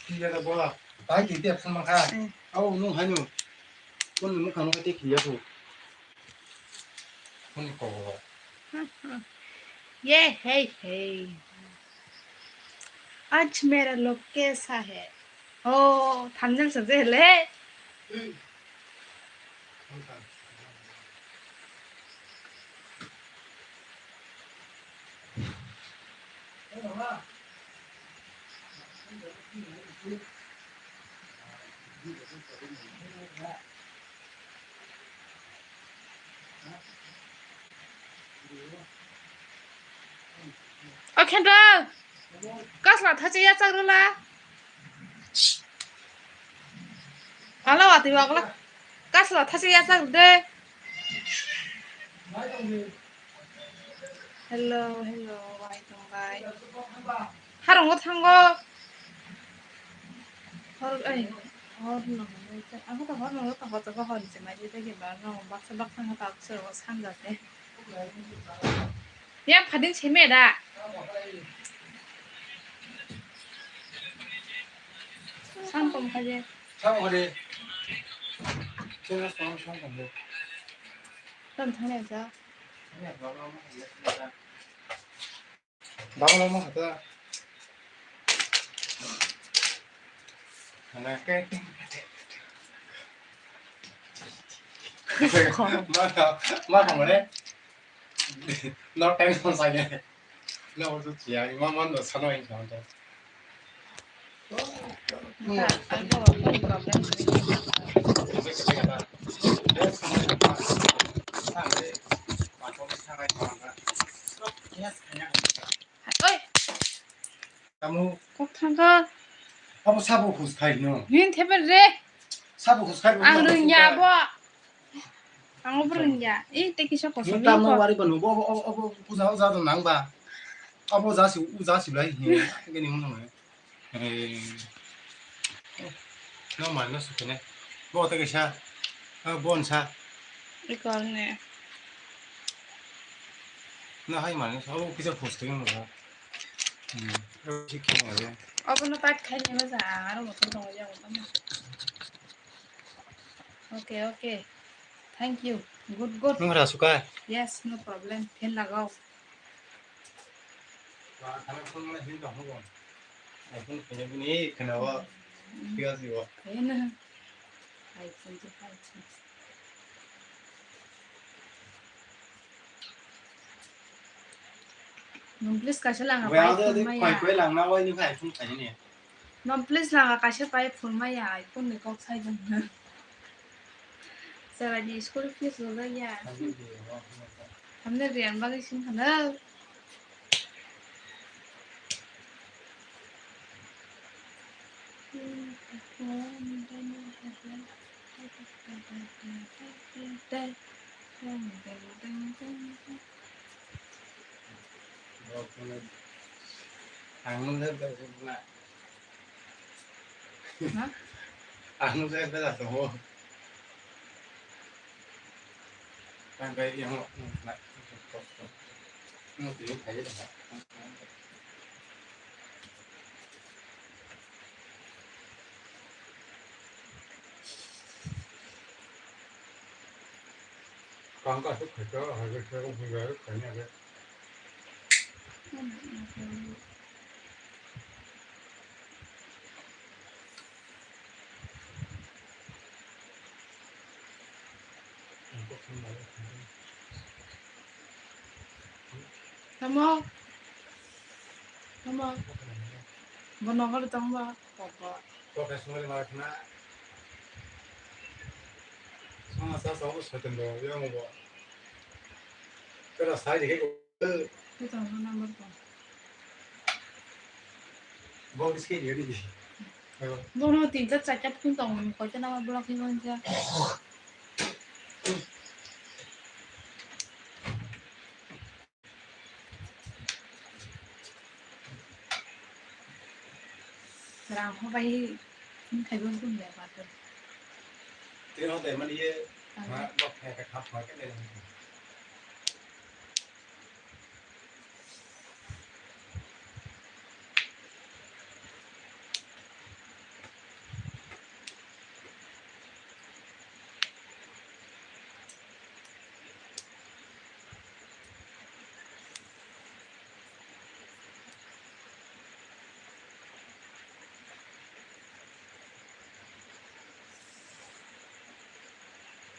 기자가 뭐야? 나이 뒤에 풀만 가. 아우 농 하뇨. 오늘 뭐 가는 거 되게 기자고. 그러니까. ये है आज मेरा लोग कैसा है ओ 담장 선생 ले ओके कसला थाची या चागला 알아 와도 와글라 कसला थाची या चाग दे hello why don't I 하롱 거 탄거 허르 아이 허르노 아무도 허르노 거 저거 허리지 말이 되게 많아 막상 하다 악스러워 산다대 그냥 받은 재미다 상품 가지 상어리. 제가 상품 건데. 그럼 다녀자 나가면 하다. 하나 깨. 맞아 뭐래? 너 땡선 사게. 너 어디 지야? 이만만 너 사놓인 정도. 알고 어떤 프로그램 어이 kamu 꼭 탄거 apa sabu khuskai no 윈 테벨레 sabu khuskai ang rengya bo ang obrengya 이 떼기셔 거서 ni tam no wari banu bo bo puza za do nang ba abo za si u za si lai ni ke ni mo no man no su ne bo ta ke sha bon sha 이거네 na hai man so abo kisa post ke no 시키는 거예요. 어분은 빨리 가니면서 알아 못 통통 오자고 오케이 thank you good 누구라 수가 yes no problem 펜 लगाओ 와 가면 손만 힘도 하고 아이폰 그냥 분이 그나와 비가지고 얘는 아이폰 non please kasih lah ngapain phone maya quay làng nào ấy như vậy không phải nhỉ non please lah kasih pakai phone maya iPhone này có sai không giờ là đi school fees rồi ya हमने रियन बाकी सिंह ना ăn nó rất là hả ăn nó rất là tốt ăn cái gì không lại nó chỉ thấy được con có thức khởi cho hỏi cái không phải là khởi nhà đấy Kamu bono kalau tambah apa profesional markna sama sa sama setan do yang mo kalau saya dikit itu nomor berapa bawa biskit dia di bono tidak cacat pun tahu kau cina nama blok ini aja Serang apa ini kayak belum pun ya pak thì nó để mà đi mà bọc hè cái khắp cái này